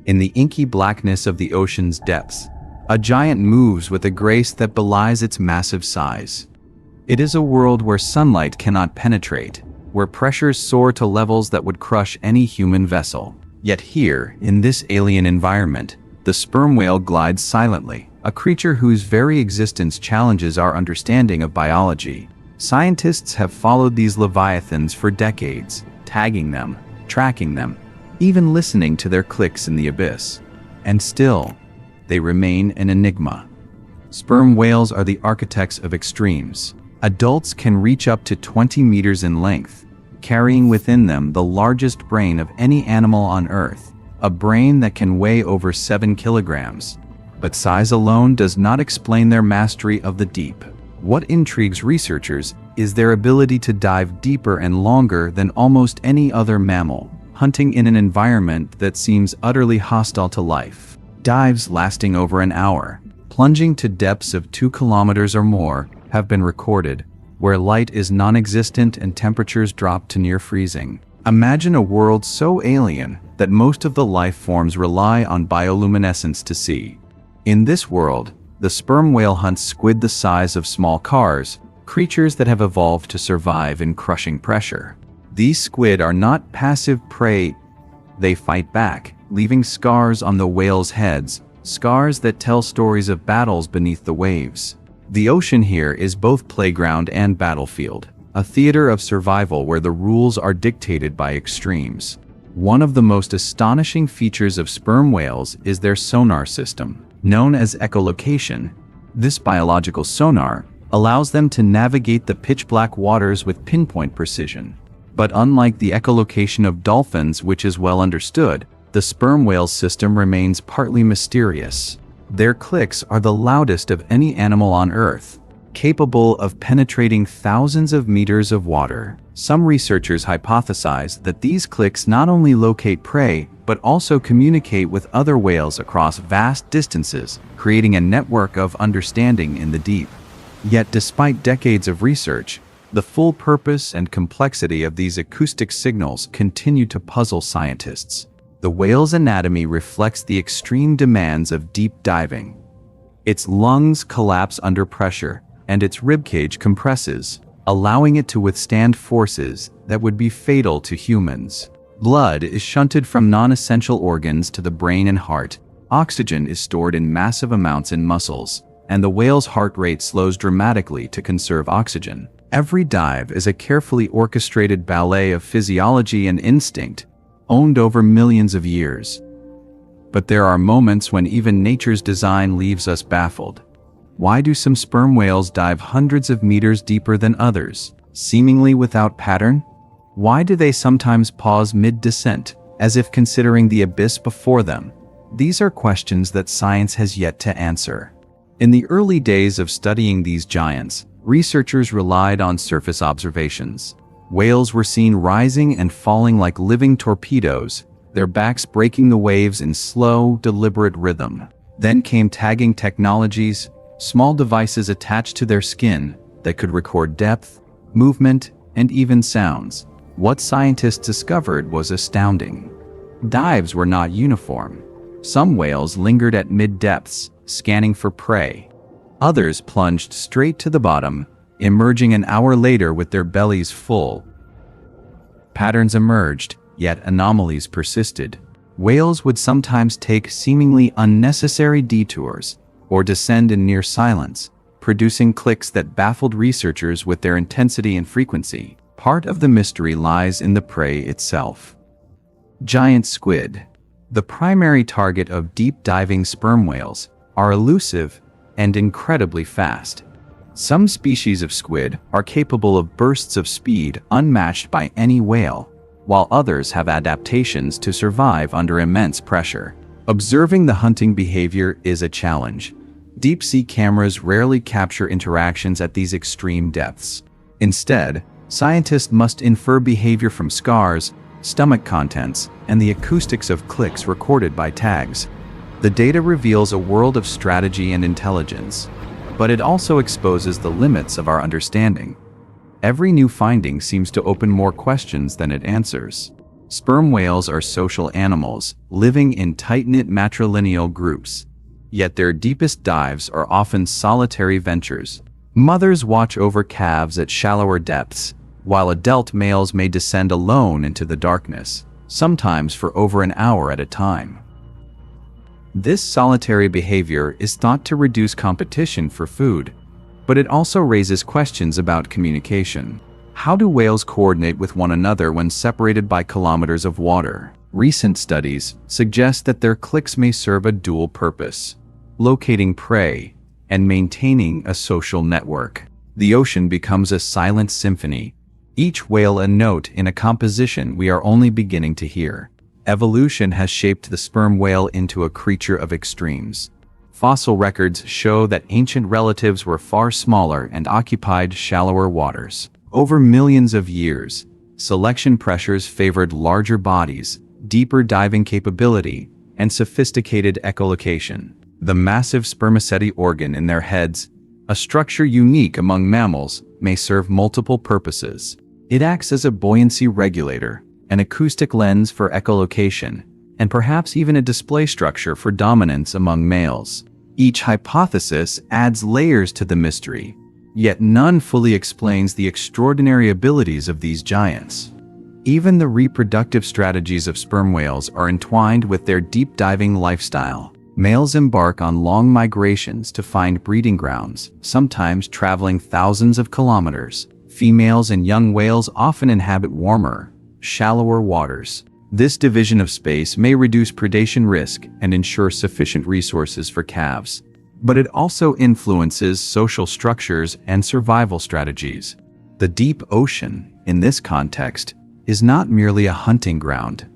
In the inky blackness of the ocean's depths, a giant moves with a grace that belies its massive size. It is a world where sunlight cannot penetrate, where pressures soar to levels that would crush any human vessel. Yet here, in this alien environment, the sperm whale glides silently, a creature whose very existence challenges our understanding of biology. Scientists have followed these leviathans for decades, tagging them, tracking them, even listening to their clicks in the abyss. And still, they remain an enigma. Sperm whales are the architects of extremes. Adults can reach up to 20 meters in length, carrying within them the largest brain of any animal on Earth, a brain that can weigh over 7 kilograms. But size alone does not explain their mastery of the deep. What intrigues researchers is their ability to dive deeper and longer than almost any other mammal, hunting in an environment that seems utterly hostile to life. Dives lasting over an hour, plunging to depths of 2 kilometers or more, have been recorded, where light is non-existent and temperatures drop to near freezing. Imagine a world so alien that most of the life forms rely on bioluminescence to see. In this world, the sperm whale hunts squid the size of small cars, creatures that have evolved to survive in crushing pressure. These squid are not passive prey. They fight back, leaving scars on the whales' heads, scars that tell stories of battles beneath the waves. The ocean here is both playground and battlefield, a theater of survival where the rules are dictated by extremes. One of the most astonishing features of sperm whales is their sonar system, known as echolocation. This biological sonar allows them to navigate the pitch-black waters with pinpoint precision. But unlike the echolocation of dolphins, which is well understood, the sperm whale's system remains partly mysterious. Their clicks are the loudest of any animal on Earth, capable of penetrating thousands of meters of water. Some researchers hypothesize that these clicks not only locate prey, but also communicate with other whales across vast distances, creating a network of understanding in the deep. Yet despite decades of research, the full purpose and complexity of these acoustic signals continue to puzzle scientists. The whale's anatomy reflects the extreme demands of deep diving. Its lungs collapse under pressure, and its ribcage compresses, allowing it to withstand forces that would be fatal to humans. Blood is shunted from non-essential organs to the brain and heart. Oxygen is stored in massive amounts in muscles, and the whale's heart rate slows dramatically to conserve oxygen. Every dive is a carefully orchestrated ballet of physiology and instinct, owned over millions of years. But there are moments when even nature's design leaves us baffled. Why do some sperm whales dive hundreds of meters deeper than others, seemingly without pattern? Why do they sometimes pause mid-descent, as if considering the abyss before them? These are questions that science has yet to answer. In the early days of studying these giants, researchers relied on surface observations. Whales were seen rising and falling like living torpedoes, their backs breaking the waves in slow, deliberate rhythm. Then came tagging technologies, small devices attached to their skin that could record depth, movement, and even sounds. What scientists discovered was astounding. Dives were not uniform. Some whales lingered at mid-depths, scanning for prey. Others plunged straight to the bottom, emerging an hour later with their bellies full. Patterns emerged, yet anomalies persisted. Whales would sometimes take seemingly unnecessary detours, or descend in near silence, producing clicks that baffled researchers with their intensity and frequency. Part of the mystery lies in the prey itself. Giant squid. The primary target of deep-diving sperm whales are elusive and incredibly fast. Some species of squid are capable of bursts of speed unmatched by any whale, while others have adaptations to survive under immense pressure. Observing the hunting behavior is a challenge. Deep-sea cameras rarely capture interactions at these extreme depths. Instead, scientists must infer behavior from scars, stomach contents, and the acoustics of clicks recorded by tags. The data reveals a world of strategy and intelligence, but it also exposes the limits of our understanding. Every new finding seems to open more questions than it answers. Sperm whales are social animals, living in tight-knit matrilineal groups. Yet their deepest dives are often solitary ventures. Mothers watch over calves at shallower depths, while adult males may descend alone into the darkness, sometimes for over an hour at a time. This solitary behavior is thought to reduce competition for food, but it also raises questions about communication. How do whales coordinate with one another when separated by kilometers of water? Recent studies suggest that their clicks may serve a dual purpose: locating prey and maintaining a social network. The ocean becomes a silent symphony, each whale a note in a composition we are only beginning to hear. Evolution has shaped the sperm whale into a creature of extremes. Fossil records show that ancient relatives were far smaller and occupied shallower waters. Over millions of years, selection pressures favored larger bodies, deeper diving capability, and sophisticated echolocation. The massive spermaceti organ in their heads, a structure unique among mammals, may serve multiple purposes. It acts as a buoyancy regulator, an acoustic lens for echolocation, and perhaps even a display structure for dominance among males. Each hypothesis adds layers to the mystery, yet none fully explains the extraordinary abilities of these giants. Even the reproductive strategies of sperm whales are entwined with their deep-diving lifestyle. Males embark on long migrations to find breeding grounds, sometimes traveling thousands of kilometers. Females and young whales often inhabit warmer, shallower waters. This division of space may reduce predation risk and ensure sufficient resources for calves. But it also influences social structures and survival strategies. The deep ocean, in this context, is not merely a hunting ground.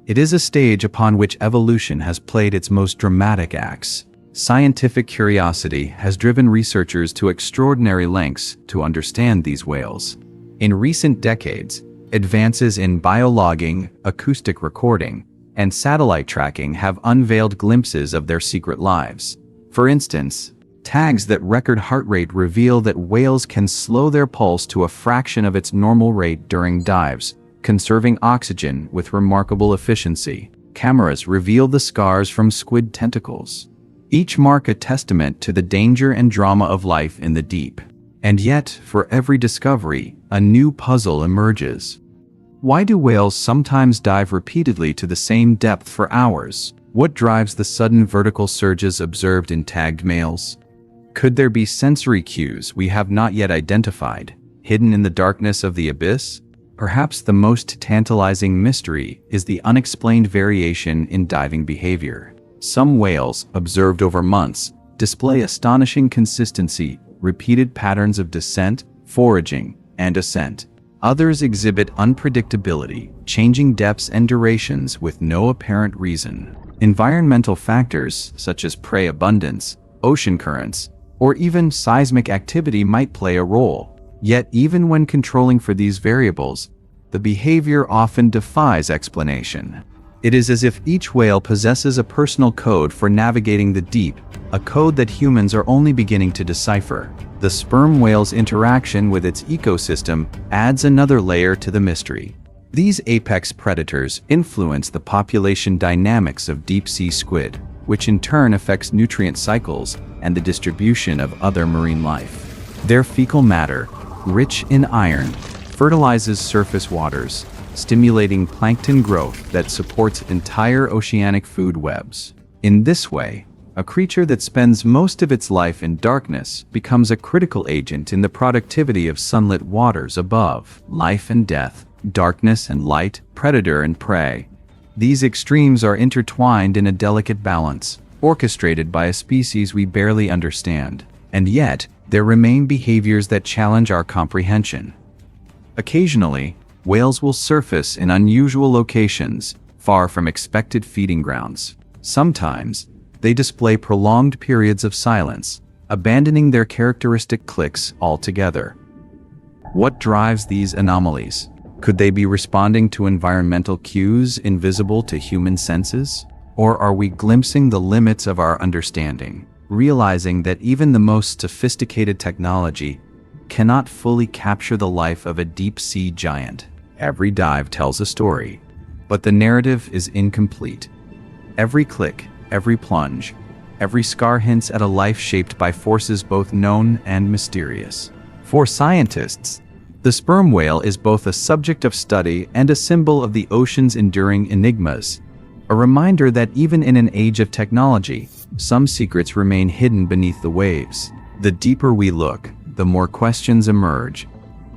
It is a stage upon which evolution has played its most dramatic acts. Scientific curiosity has driven researchers to extraordinary lengths to understand these whales. In recent decades, advances in biologging, acoustic recording, and satellite tracking have unveiled glimpses of their secret lives. For instance, tags that record heart rate reveal that whales can slow their pulse to a fraction of its normal rate during dives, conserving oxygen with remarkable efficiency. Cameras reveal the scars from squid tentacles. Each mark a testament to the danger and drama of life in the deep. And yet, for every discovery, a new puzzle emerges. Why do whales sometimes dive repeatedly to the same depth for hours? What drives the sudden vertical surges observed in tagged males? Could there be sensory cues we have not yet identified, hidden in the darkness of the abyss? Perhaps the most tantalizing mystery is the unexplained variation in diving behavior. Some whales, observed over months, display astonishing consistency, repeated patterns of descent, foraging, and ascent. Others exhibit unpredictability, changing depths and durations with no apparent reason. Environmental factors such as prey abundance, ocean currents, or even seismic activity might play a role. Yet even when controlling for these variables, the behavior often defies explanation. It is as if each whale possesses a personal code for navigating the deep, a code that humans are only beginning to decipher. The sperm whale's interaction with its ecosystem adds another layer to the mystery. These apex predators influence the population dynamics of deep-sea squid, which in turn affects nutrient cycles and the distribution of other marine life. Their fecal matter, rich in iron, fertilizes surface waters, stimulating plankton growth that supports entire oceanic food webs. In this way, a creature that spends most of its life in darkness becomes a critical agent in the productivity of sunlit waters above. Life and death, darkness and light, predator and prey. These extremes are intertwined in a delicate balance, orchestrated by a species we barely understand. And yet, there remain behaviors that challenge our comprehension. Occasionally, whales will surface in unusual locations, far from expected feeding grounds. Sometimes, they display prolonged periods of silence, abandoning their characteristic clicks altogether. What drives these anomalies? Could they be responding to environmental cues invisible to human senses? Or are we glimpsing the limits of our understanding, realizing that even the most sophisticated technology cannot fully capture the life of a deep-sea giant? Every dive tells a story, But the narrative is incomplete. Every click, every plunge, every scar hints at a life shaped by forces both known and mysterious. For scientists, the sperm whale is both a subject of study and a symbol of the ocean's enduring enigmas, a reminder that even in an age of technology, some secrets remain hidden beneath the waves. The deeper we look, the more questions emerge,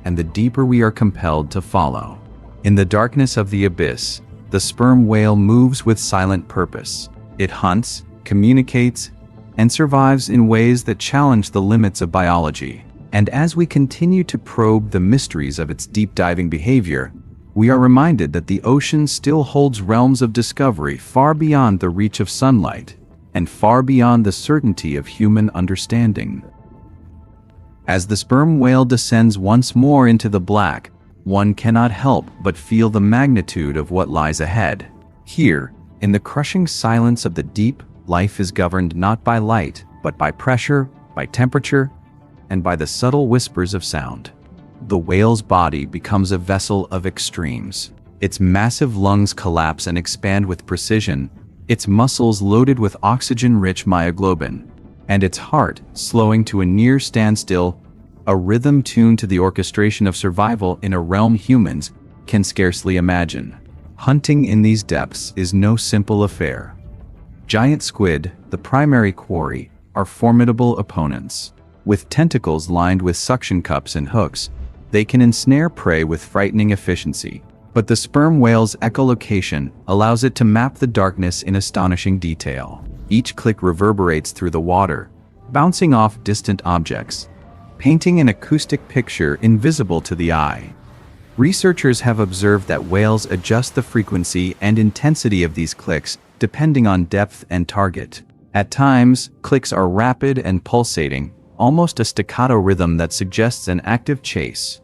and the deeper we are compelled to follow. In the darkness of the abyss, the sperm whale moves with silent purpose. It hunts, communicates, and survives in ways that challenge the limits of biology. And as we continue to probe the mysteries of its deep-diving behavior, we are reminded that the ocean still holds realms of discovery far beyond the reach of sunlight, and far beyond the certainty of human understanding. As the sperm whale descends once more into the black, one cannot help but feel the magnitude of what lies ahead. Here, in the crushing silence of the deep, life is governed not by light, but by pressure, by temperature, and by the subtle whispers of sound. The whale's body becomes a vessel of extremes. Its massive lungs collapse and expand with precision, its muscles loaded with oxygen-rich myoglobin, and its heart slowing to a near standstill, a rhythm tuned to the orchestration of survival in a realm humans can scarcely imagine. Hunting in these depths is no simple affair. Giant squid, the primary quarry, are formidable opponents. With tentacles lined with suction cups and hooks, they can ensnare prey with frightening efficiency. But the sperm whale's echolocation allows it to map the darkness in astonishing detail. Each click reverberates through the water, bouncing off distant objects, painting an acoustic picture invisible to the eye. Researchers have observed that whales adjust the frequency and intensity of these clicks depending on depth and target. At times, clicks are rapid and pulsating, almost a staccato rhythm that suggests an active chase.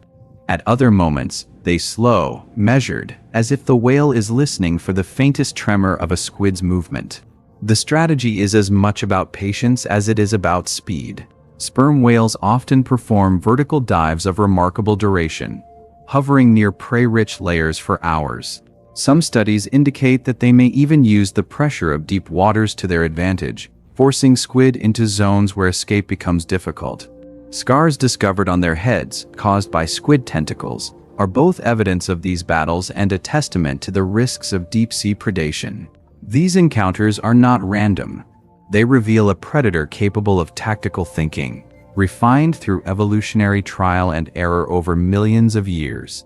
At other moments, they slow, measured, as if the whale is listening for the faintest tremor of a squid's movement. The strategy is as much about patience as it is about speed. Sperm whales often perform vertical dives of remarkable duration, hovering near prey-rich layers for hours. Some studies indicate that they may even use the pressure of deep waters to their advantage, forcing squid into zones where escape becomes difficult. Scars discovered on their heads, caused by squid tentacles, are both evidence of these battles and a testament to the risks of deep-sea predation. These encounters are not random. They reveal a predator capable of tactical thinking, refined through evolutionary trial and error over millions of years.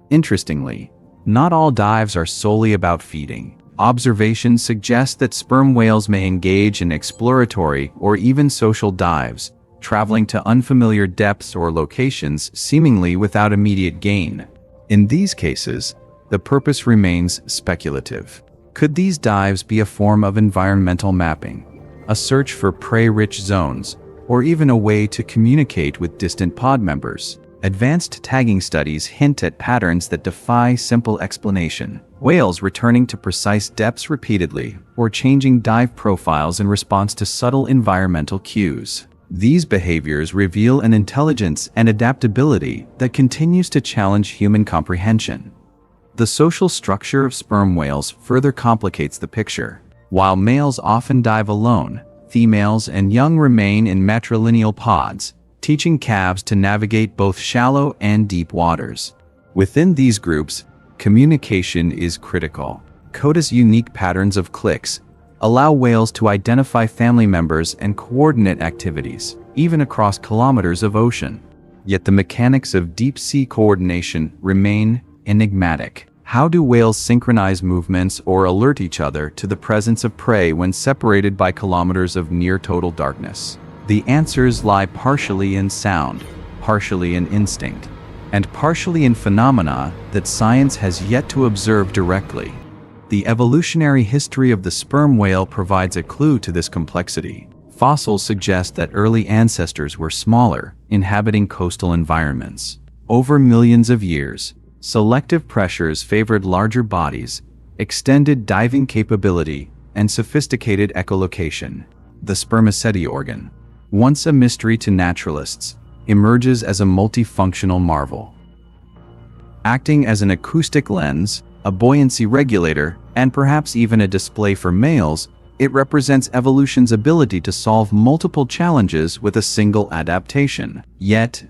Interestingly, not all dives are solely about feeding. Observations suggest that sperm whales may engage in exploratory or even social dives, traveling to unfamiliar depths or locations seemingly without immediate gain. In these cases, the purpose remains speculative. Could these dives be a form of environmental mapping, a search for prey-rich zones, or even a way to communicate with distant pod members? Advanced tagging studies hint at patterns that defy simple explanation. Whales returning to precise depths repeatedly, or changing dive profiles in response to subtle environmental cues. These behaviors reveal an intelligence and adaptability that continues to challenge human comprehension. The social structure of sperm whales further complicates the picture. While males often dive alone, females and young remain in matrilineal pods, teaching calves to navigate both shallow and deep waters. Within these groups, communication is critical. Coda's unique patterns of clicks allow whales to identify family members and coordinate activities, even across kilometers of ocean. Yet the mechanics of deep-sea coordination remain enigmatic. How do whales synchronize movements or alert each other to the presence of prey when separated by kilometers of near-total darkness? The answers lie partially in sound, partially in instinct, and partially in phenomena that science has yet to observe directly. The evolutionary history of the sperm whale provides a clue to this complexity. Fossils suggest that early ancestors were smaller, inhabiting coastal environments. Over millions of years, selective pressures favored larger bodies, extended diving capability, and sophisticated echolocation. The spermaceti organ, once a mystery to naturalists, emerges as a multifunctional marvel. Acting as an acoustic lens, a buoyancy regulator, and perhaps even a display for males, it represents evolution's ability to solve multiple challenges with a single adaptation. Yet,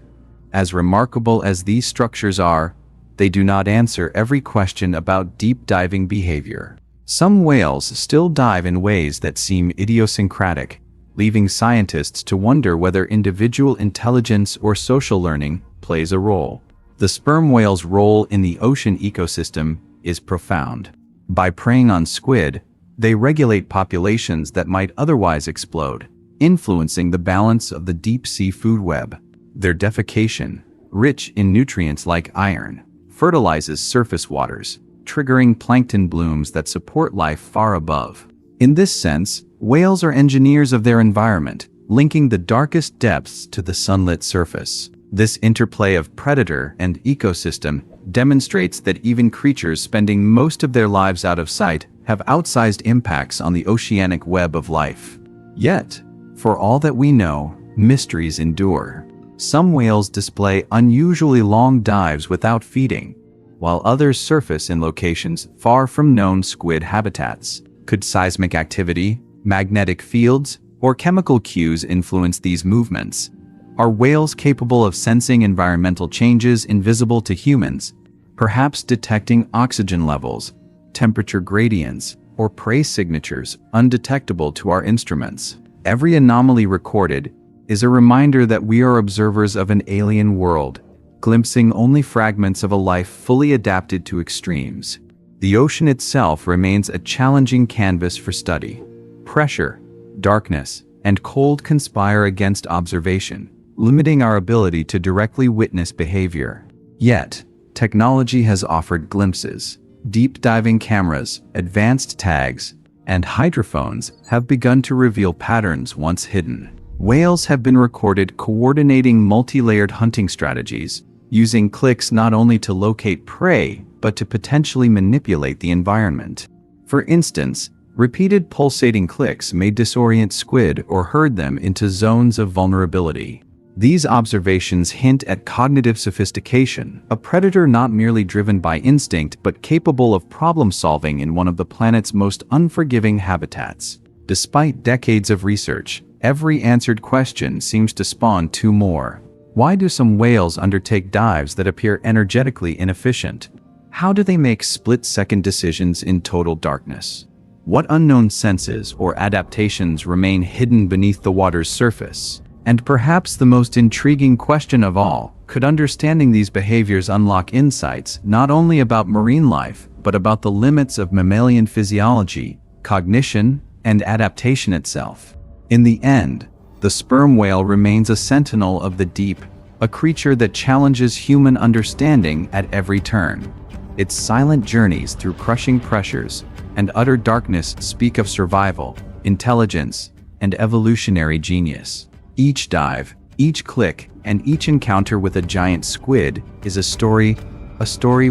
as remarkable as these structures are, they do not answer every question about deep-diving behavior. Some whales still dive in ways that seem idiosyncratic, leaving scientists to wonder whether individual intelligence or social learning plays a role. The sperm whale's role in the ocean ecosystem is profound. By preying on squid, they regulate populations that might otherwise explode, influencing the balance of the deep-sea food web. Their defecation, rich in nutrients like iron, fertilizes surface waters, triggering plankton blooms that support life far above. In this sense, whales are engineers of their environment, linking the darkest depths to the sunlit surface. This interplay of predator and ecosystem demonstrates that even creatures spending most of their lives out of sight have outsized impacts on the oceanic web of life. Yet, for all that we know, mysteries endure. Some whales display unusually long dives without feeding, while others surface in locations far from known squid habitats. Could seismic activity, magnetic fields, or chemical cues influence these movements? Are whales capable of sensing environmental changes invisible to humans, perhaps detecting oxygen levels, temperature gradients, or prey signatures undetectable to our instruments? Every anomaly recorded is a reminder that we are observers of an alien world, glimpsing only fragments of a life fully adapted to extremes. The ocean itself remains a challenging canvas for study. Pressure, darkness, and cold conspire against observation, limiting our ability to directly witness behavior. Yet, technology has offered glimpses. Deep diving cameras, advanced tags, and hydrophones have begun to reveal patterns once hidden. Whales have been recorded coordinating multi-layered hunting strategies, using clicks not only to locate prey, but to potentially manipulate the environment. For instance, repeated pulsating clicks may disorient squid or herd them into zones of vulnerability. These observations hint at cognitive sophistication, a predator not merely driven by instinct but capable of problem-solving in one of the planet's most unforgiving habitats. Despite decades of research, every answered question seems to spawn two more. Why do some whales undertake dives that appear energetically inefficient? How do they make split-second decisions in total darkness? What unknown senses or adaptations remain hidden beneath the water's surface? And perhaps the most intriguing question of all, could understanding these behaviors unlock insights not only about marine life, but about the limits of mammalian physiology, cognition, and adaptation itself? In the end, the sperm whale remains a sentinel of the deep, a creature that challenges human understanding at every turn. Its silent journeys through crushing pressures and utter darkness speak of survival, intelligence, and evolutionary genius. Each dive, each click, and each encounter with a giant squid is a story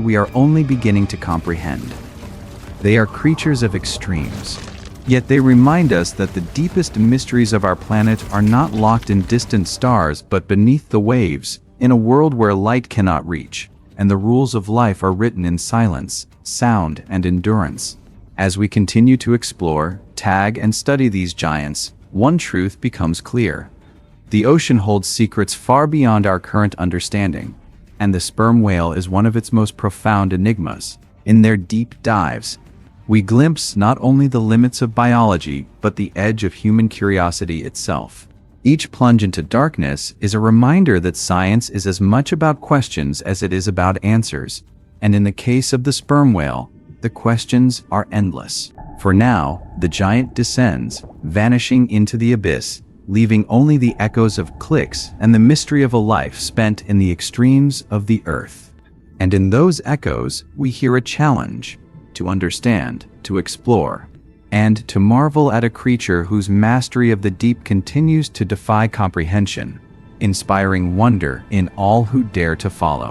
we are only beginning to comprehend. They are creatures of extremes, yet they remind us that the deepest mysteries of our planet are not locked in distant stars but beneath the waves, in a world where light cannot reach, and the rules of life are written in silence, sound, and endurance. As we continue to explore, tag, and study these giants, one truth becomes clear. The ocean holds secrets far beyond our current understanding, and the sperm whale is one of its most profound enigmas. In their deep dives, we glimpse not only the limits of biology, but the edge of human curiosity itself. Each plunge into darkness is a reminder that science is as much about questions as it is about answers, and in the case of the sperm whale, the questions are endless. For now, the giant descends, vanishing into the abyss, leaving only the echoes of clicks and the mystery of a life spent in the extremes of the earth. And in those echoes, we hear a challenge to understand, to explore, and to marvel at a creature whose mastery of the deep continues to defy comprehension, inspiring wonder in all who dare to follow.